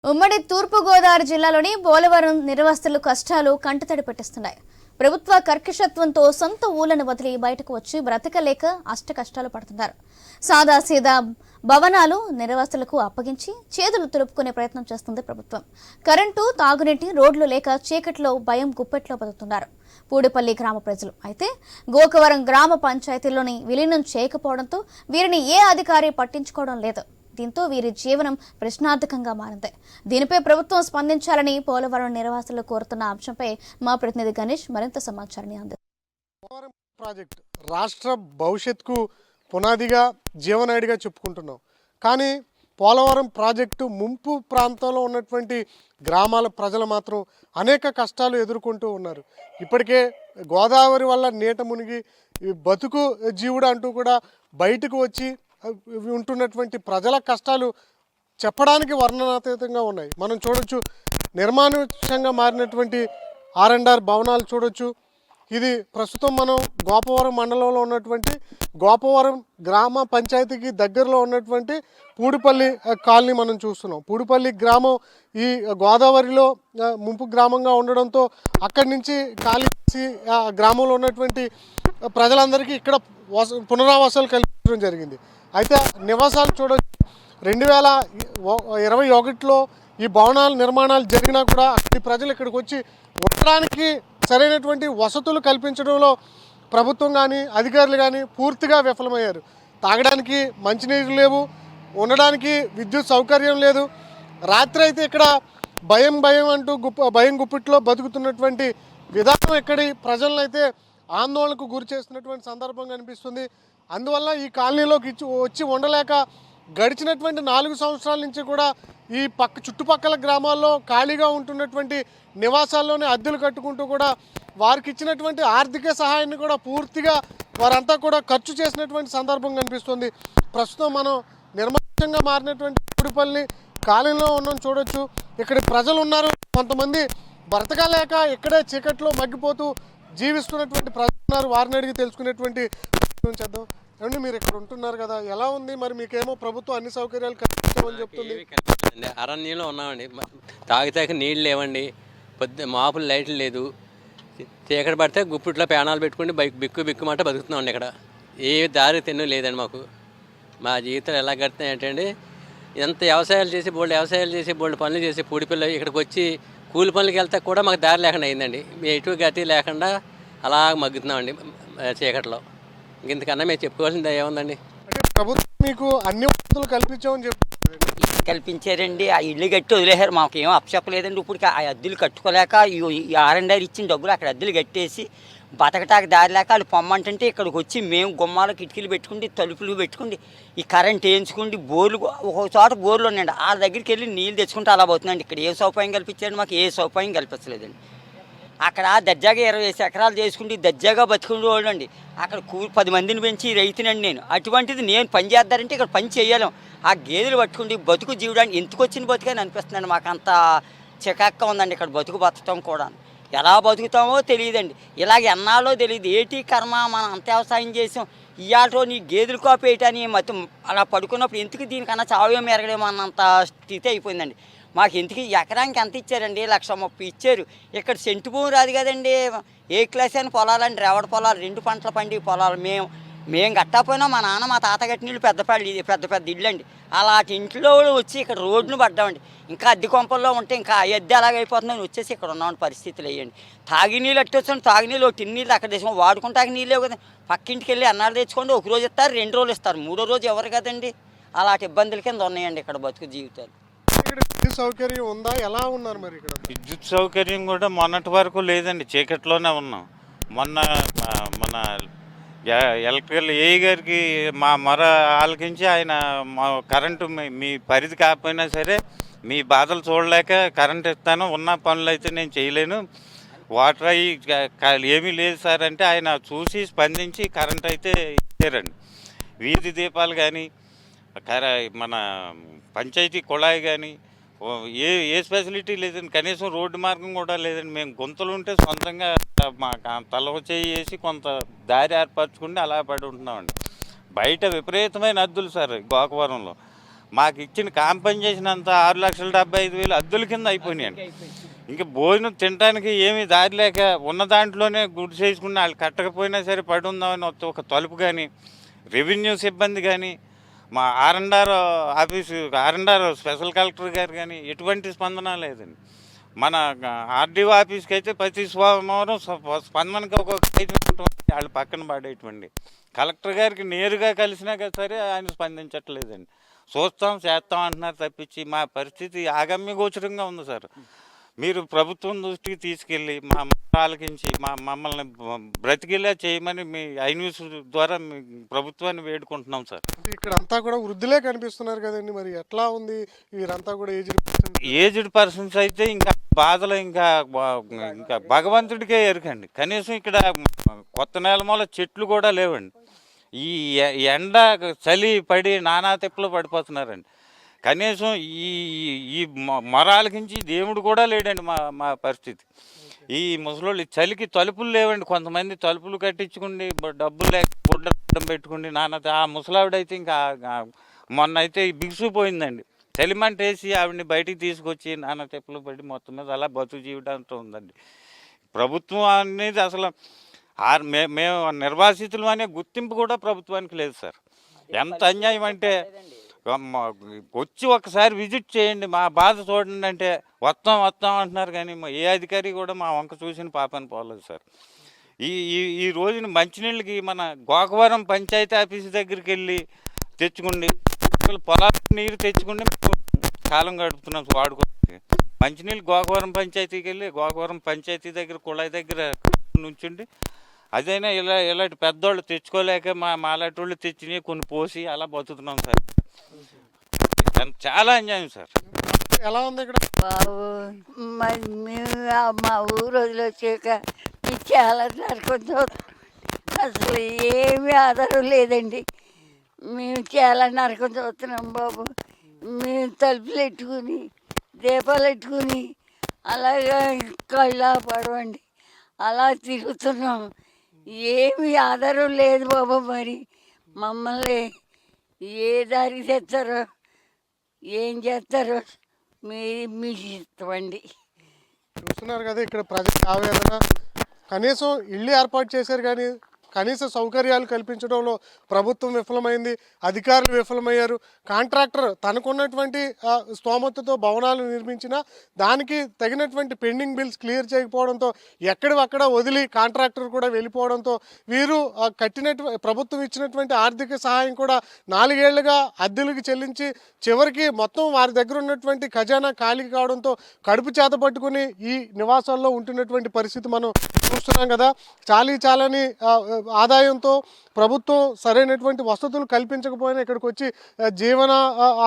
ఉమ్మడి తూర్పుగోదావరి జిల్లాలోని పోలవరం నిర్వాసితులు కష్టాలు కంటతడి పెట్టిస్తున్నాయి. ప్రభుత్వ కర్కశత్వంతో సొంత ఊళ్లను వదిలి బయటకు వచ్చి బ్రతకలేక అష్టకష్టాలు పడుతున్నారు. సాదాసీదా భవనాలు నిర్వాసితులకు అప్పగించి చేతులు తులుపుకునే ప్రయత్నం చేస్తుంది ప్రభుత్వం. కరెంటు, తాగునీటి, రోడ్లు లేక చీకట్లో భయం గుప్పెట్లో బతుకుతున్నారు పూడిపల్లి గ్రామ ప్రజలు. అయితే గోకవరం గ్రామ పంచాయతీలోని విలీనం చేయకపోవడంతో వీరిని ఏ అధికారి పట్టించుకోవడం లేదు. దీంతో వీరి జీవనం ప్రశ్నార్థకంగా మారింది. దీనిపై ప్రభుత్వం స్పందించాలని పోలవరం నిర్వాసులు కోరుతున్న అంశంపై మా ప్రతినిధి గణేష్ మరింత సమాచారాన్ని అందిస్తారు. పోలవరం ప్రాజెక్ట్ రాష్ట్ర భవిష్యత్తుకు పునాదిగా జీవనాడిగా చెప్పుకుంటున్నాం. కానీ పోలవరం ప్రాజెక్టు ముంపు ప్రాంతంలో ఉన్నటువంటి గ్రామాల ప్రజలు మాత్రం అనేక కష్టాలు ఎదుర్కొంటూ ఉన్నారు. ఇప్పటికే గోదావరి వల్ల నీట మునిగి బతుకు జీవుడు అంటూ కూడా బయటకు వచ్చి ఉంటున్నటువంటి ప్రజల కష్టాలు చెప్పడానికి వర్ణనాతీతంగా ఉన్నాయి. మనం చూడొచ్చు, నిర్మానుష్యంగా మారినటువంటి ఆర్ఎండ్ఆర్ భవనాలు చూడొచ్చు. ఇది ప్రస్తుతం మనం గోపవరం మండలంలో ఉన్నటువంటి గోపవరం గ్రామ పంచాయతీకి దగ్గరలో ఉన్నటువంటి పూడిపల్లి కాలనీ మనం చూస్తున్నాం. పూడిపల్లి గ్రామం ఈ గోదావరిలో ముంపు గ్రామంగా ఉండడంతో అక్కడి నుంచి ఖాళీ చేసి ఆ గ్రామంలో ఉన్నటువంటి ప్రజలందరికీ ఇక్కడ పునరావాసాలు కల్పించడం జరిగింది. అయితే నివాసాలు చూడవచ్చు, 2021లో ఈ భవనాల నిర్మాణాలు జరిగినా కూడా అక్కడి ప్రజలు ఇక్కడికి వచ్చి ఉండడానికి సరైనటువంటి వసతులు కల్పించడంలో ప్రభుత్వం కానీ అధికారులు కానీ పూర్తిగా విఫలమయ్యారు. తాగడానికి మంచినీరు లేవు, ఉండడానికి విద్యుత్ సౌకర్యం లేదు. రాత్రి అయితే ఇక్కడ భయం అంటూ భయం గుప్పిట్లో బతుకుతున్నటువంటి విధానం ఇక్కడి ప్రజలను అయితే ఆందోళనకు గురి చేస్తున్నటువంటి సందర్భం కనిపిస్తుంది. అందువల్ల ఈ కాలనీలోకి వచ్చి ఉండలేక గడిచినటువంటి 4 సంవత్సరాల నుంచి కూడా ఈ చుట్టుపక్కల గ్రామాల్లో ఖాళీగా ఉంటున్నటువంటి నివాసాల్లోనే అద్దెలు కట్టుకుంటూ కూడా వారికి ఇచ్చినటువంటి ఆర్థిక సహాయాన్ని కూడా పూర్తిగా వారంతా కూడా ఖర్చు చేసినటువంటి సందర్భం కనిపిస్తుంది. ప్రస్తుతం మనం నిర్మాణంగా మారినటువంటి పూడిపల్లి కాలనీలో ఉన్నాం చూడొచ్చు. ఇక్కడ ప్రజలు ఉన్నారు, కొంతమంది బ్రతకలేక ఇక్కడే చీకట్లో మగ్గిపోతూ జీవిస్తున్నటువంటి ప్రజలు ఉన్నారు. వారిని అడిగి తెలుసుకునేటువంటి చేద్దాం. ఏమండి, మీరు ఇక్కడ ఉంటున్నారు కదా, ఎలా ఉంది? మరి మీకేమో ప్రభుత్వం అన్ని సౌకర్యాలు కల్పించామని చెప్తుంది. అరణ్యంలో ఉన్నామండి, తాగితే నీళ్ళు లేవండి, మాపులు లైట్లు లేదు, చీకటి పడితే గుప్పిట్లో పేనాలు పెట్టుకుని బిక్కుమంటే బతుకుతున్నామండి. ఇక్కడ ఏ దారి తెన్ను లేదండి మాకు. మా జీవితాలు ఎలా గడుతున్నాయి ఏంటండి, ఎంత వ్యవసాయాలు చేసి బోల్డ్ పనులు చేసి పూడిపిల్ల ఇక్కడికి వచ్చి కూలి పనులకి వెళ్తే కూడా మాకు దారి లేకుండా అయిందండి. ఎటు గతి లేకుండా అలా మగ్గుతున్నామండి చీకట్లో. ఇంతకన్నా మేము చెప్పుకోవాల్సింది ఏముందండి? అంటే ప్రభుత్వం మీకు అన్ని వసతులు కల్పించామని కల్పించారండి. ఆ ఇల్లు కట్టి వదిలేశారు, మాకు ఏం అప్పచెప్పలేదండి. ఇప్పుడు ఆ అద్దెలు కట్టుకోలేక ఈ ఆర్ఎండ్ఆర్ ఇచ్చిన డబ్బులు అక్కడ అద్దెలు కట్టేసి బతకటానికి దారి లేక వాళ్ళు పొమ్మంటుంటే ఇక్కడికి వచ్చి మేము గుమ్మాలు కిటికీలు పెట్టుకుండి తలుపులు పెట్టుకుండి ఈ కరెంట్ వేయించుకుండి బోర్లు ఒక చోట బోర్లు ఉన్నాయండి, వాళ్ళ దగ్గరికి వెళ్ళి నీళ్ళు తెచ్చుకుంటే అలా పోతుందండి. ఇక్కడ ఏ సౌకర్యం కల్పించారండి? మాకు ఏ సౌకర్యం కల్పించలేదండి. అక్కడ దర్జాగా 20 ఎకరాలు చేసుకుంటే దర్జాగా బతుకునేవాళ్ళు అండి. అక్కడ 10 మందిని పెంచి రైతునండి నేను. అటువంటిది నేను పని చేద్దారంటే ఇక్కడ పని చేయలేం. ఆ గేదెలు పట్టుకుండి బతుకు జీవడానికి ఎందుకు వచ్చిన బతుకని అనిపిస్తుందండి. మాకు అంత చికాక్గా ఉందండి ఇక్కడ బతకటం కూడా. ఎలా బతుకుతామో తెలియదండి, ఇలాగ ఎన్నాళ్ళో తెలియదు. ఏటి కర్మ, మనం అంత వ్యవసాయం చేసాం, ఇవాళ నీ గేదెలు కాపేయటని మొత్తం అలా పడుకున్నప్పుడు ఎందుకు దీనికన్నా చావేమో ఎరగడేమో అన్నంత స్థితి అయిపోయిందండి. మాకు ఎందుకు ఎకరానికి ఎంత ఇచ్చారండి? 1,30,000 ఇచ్చారు. ఇక్కడ సెంటు భూమి రాదు కదండి. ఏ క్లాస్ అని పొలాలండి, రేవడ పొలాలు, 2 పంటలు పండి పొలాలు. మేము కట్టకపోయినా మా నాన్న మా తాత కట్టిన ఇల్లు పెద్ద ఇల్లు అండి. అలాంటి ఇంట్లో వచ్చి ఇక్కడ రోడ్డును పడ్డామండి. ఇంకా అద్దె కొంపల్లో ఉంటే ఇంకా అద్దె అలాగైపోతుందని వచ్చేసి ఇక్కడ ఉన్నామని పరిస్థితులు అయ్యండి. తాగినీళ్ళు అట్టొచ్చాను, తాగినీళ్ళు 1 టిన్నీళ్ళు అక్కడ తెచ్చుకోండి, వాడుకుంటాకి నీళ్ళే కదా. పక్కింటికి వెళ్ళి అన్నాడు తెచ్చుకోండి, 1 రోజు ఇస్తారు, 2 రోజులు ఇస్తారు, 3వ రోజు ఎవరు కదండి. అలాంటి ఇబ్బందుల కింద ఉన్నాయండి ఇక్కడ బతుకు జీవితాలు. విద్యుత్ సౌకర్యం ఉందా? ఎలా ఉన్నారు మరి ఇక్కడ? విద్యుత్ సౌకర్యం కూడా మొన్నటి వరకు లేదండి, చీకట్లోనే ఉన్నాం. మన ఎలక్ట్రికల్ ఏఈ గారికి మా మొర ఆలకించి ఆయన మా కరెంటు మీ పరిధి కాకపోయినా సరే మీ బాధలు చూడలేక కరెంట్ ఇస్తాను, ఉన్న పనులు అయితే నేను చేయలేను, వాటర్ అయ్యి ఏమీ లేదు సార్ అంటే ఆయన చూసి స్పందించి కరెంట్ అయితే ఇచ్చారండి. వీధి దీపాలు కానీ మన పంచాయతీ కుళాయి కానీ ఏ ఫెసిలిటీ లేదండి. కనీసం రోడ్డు మార్గం కూడా లేదండి. మేము గుంతలు ఉంటే సొంతంగా మా తలవ చేసి కొంత దారి ఏర్పరచుకుంటే అలా పడి ఉంటున్నామండి. బయట విపరీతమైన అద్దులు సార్ గోకవరంలో. మాకు ఇచ్చిన కాంపెన్సేషన్ అంతా 6,75,000 అద్దెల కింద అయిపోయినాయండి. ఇంక భోజనం తినడానికి ఏమీ దారి లేక ఉన్న దాంట్లోనే గుడి చేసుకుని వాళ్ళు కట్టకపోయినా సరే పడి ఉందామని ఒక తలుపు కానీ, రెవెన్యూ సిబ్బంది కానీ, మా R and R office R and R special collector గారు కానీ ఎటువంటి స్పందన లేదండి. మన ఆర్డీఓ ఆఫీస్కి అయితే ప్రతి సోమవారం స్పందనకి ఒక్కొక్క ఐటమ్ వాళ్ళు పక్కన పడేటువంటి. కలెక్టర్ గారికి నేరుగా కలిసినా సరే ఆయన స్పందించట్లేదండి. చూస్తాం చేస్తాం అంటున్నారు తప్పించి మా పరిస్థితి ఆగమ్య గోచరంగా ఉంది సార్. మీరు ప్రభుత్వం దృష్టికి తీసుకెళ్ళి మా ఆలకించి మమ్మల్ని బ్రతికిలా చేయమని మీ ఐన్యూస్ ద్వారా మీ ప్రభుత్వాన్ని వేడుకుంటున్నాం సార్. ఇక్కడ అంతా కూడా వృద్ధులే కనిపిస్తున్నారు కదండి, మరి ఎట్లా ఉంది? వీరంతా కూడా ఏజ్డ్ పర్సన్స్ అయితే ఇంకా బాధలు ఇంకా భగవంతుడికే ఎరుకండి. కనీసం ఇక్కడ కొత్త నెల మూల చెట్లు కూడా లేవండి. ఈ ఎండ చలి పడి నానా తిప్పలు పడిపోతున్నారండి. కనీసం ఈ మొరాలకించి దేవుడు కూడా లేడండి మా పరిస్థితి. ఈ ముసలోళ్ళు చలికి తలుపులు లేవండి. కొంతమంది తలుపులు కట్టించుకుని డబ్బులు లేక గుడ్డ పెట్టుకుని ఆ ముసలావిడైతే ఇంకా మొన్న అయితే బిగుసిపోయిందండి. చలిమంట వేసి ఆవిడని బయటికి తీసుకొచ్చి నానా తిప్పలు పడి మొత్తం మీద అలా బతుకు జీవితంతో ఉందండి. ప్రభుత్వం అనేది అసలు మేము నిర్వాసితులు అనే గుర్తింపు కూడా ప్రభుత్వానికి లేదు సార్. ఎంత అన్యాయం అంటే వచ్చి ఒకసారి విజిట్ చేయండి, మా బాధ చూడండి అంటే వస్తాం అంటున్నారు. కానీ ఏ అధికారి కూడా మా వంక చూసిన పాపని పోలేదు సార్. ఈ రోజున మంచినీళ్ళకి మన గోకవరం పంచాయతీ ఆఫీస్ దగ్గరికి వెళ్ళి తెచ్చుకోండి, పొలాల నీరు తెచ్చుకుంటే కాలం గడుపుతున్నాం వాడుకోవడానికి. మంచినీళ్ళు గోకవరం పంచాయతీకి వెళ్ళి గోకవరం పంచాయతీ దగ్గర కుళాయి దగ్గర నుంచుండి అదైనా ఇలాంటి పెద్దోళ్ళు తెచ్చుకోలేక మాలాంటి వాళ్ళు తెచ్చి కొన్ని పోసి అలా బతుకుతున్నాం సార్. చాలా అన్యాయం సార్. ఎలా ఉంది ఇక్కడ? బాబు మరి మేము మా ఊరు వదిలొచ్చాక చాలా నరకం చూస్తాం. అసలు ఏమీ ఆధారం లేదండి. మేము చాలా నరకం చూస్తున్నాం బాబు. మేము తలుపులు పెట్టుకుని దీపాలు పెట్టుకుని అలాగా కళ్ళ పడవండి అలా తిరుగుతున్నాం. ఏమి ఆధారం లేదు బాబు. మరి మమ్మల్ని ఏ దారికి తెస్తారో ఏం చేస్తారో మీ ఇష్టమండి. చూస్తున్నారు కదా ఇక్కడ ప్రజల ఆవేదన. కనీసం ఇల్లు ఏర్పాటు చేశారు కానీ కనీస సౌకర్యాలు కల్పించడంలో ప్రభుత్వం విఫలమైంది, అధికారులు విఫలమయ్యారు. కాంట్రాక్టర్ తనకున్నటువంటి స్తోమతతో భవనాలు నిర్మించినా దానికి తగినటువంటి పెండింగ్ బిల్స్ క్లియర్ చేయకపోవడంతో ఎక్కడక్కడ వదిలి కాంట్రాక్టర్ కూడా వెళ్ళిపోవడంతో వీరు ప్రభుత్వం ఇచ్చినటువంటి ఆర్థిక సహాయం కూడా 4 ఏళ్లుగా అద్దెలకు చెల్లించి చివరికి మొత్తం వారి దగ్గర ఉన్నటువంటి ఖజానా ఖాళీ కావడంతో కడుపు చేత పట్టుకుని ఈ నివాసాల్లో ఉంటున్నటువంటి పరిస్థితి మనం చూస్తున్నాం కదా. చాలని ఆదాయంతో ప్రభుత్వం సరైనటువంటి వసతులు కల్పించకపోయినా ఇక్కడికి వచ్చి జీవన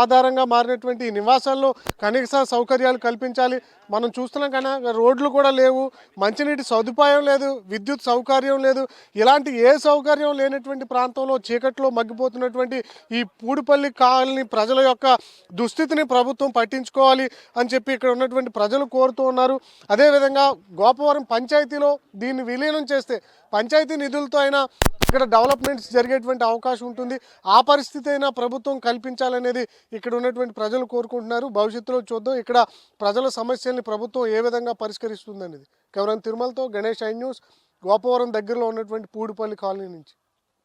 ఆధారంగా మారినటువంటి ఈ నివాసాల్లో కనీస సౌకర్యాలు కల్పించాలి. మనం చూస్తున్నాం కానీ రోడ్లు కూడా లేవు, మంచినీటి సదుపాయం లేదు, విద్యుత్ సౌకర్యం లేదు. ఇలాంటి ఏ సౌకర్యం లేనటువంటి ప్రాంతంలో చీకట్లో మగ్గిపోతున్నటువంటి ఈ పూడిపల్లి కాలనీ ప్రజల యొక్క దుస్థితిని ప్రభుత్వం పట్టించుకోవాలి అని చెప్పి ఇక్కడ ఉన్నటువంటి ప్రజలు కోరుతూ ఉన్నారు. అదేవిధంగా గోపవరం పంచాయతీలో దీన్ని విలీనం చేస్తే పంచాయతీ నిధులతో అయినా ఇక్కడ డెవలప్మెంట్స్ జరిగేటువంటి అవకాశం ఉంటుంది. ఆ పరిస్థితి అయినా ప్రభుత్వం కల్పించాలనేది ఇక్కడ ఉన్నటువంటి ప్రజలు కోరుకుంటున్నారు. భవిష్యత్తులో చూద్దాం ఇక్కడ ప్రజల సమస్యల్ని ప్రభుత్వం ఏ విధంగా పరిష్కరిస్తుంది అనేది. కెమెరా తిరుమలతో గణేష్, ఐ న్యూస్, గోపవరం దగ్గరలో ఉన్నటువంటి పూడిపల్లి కాలనీ నుంచి.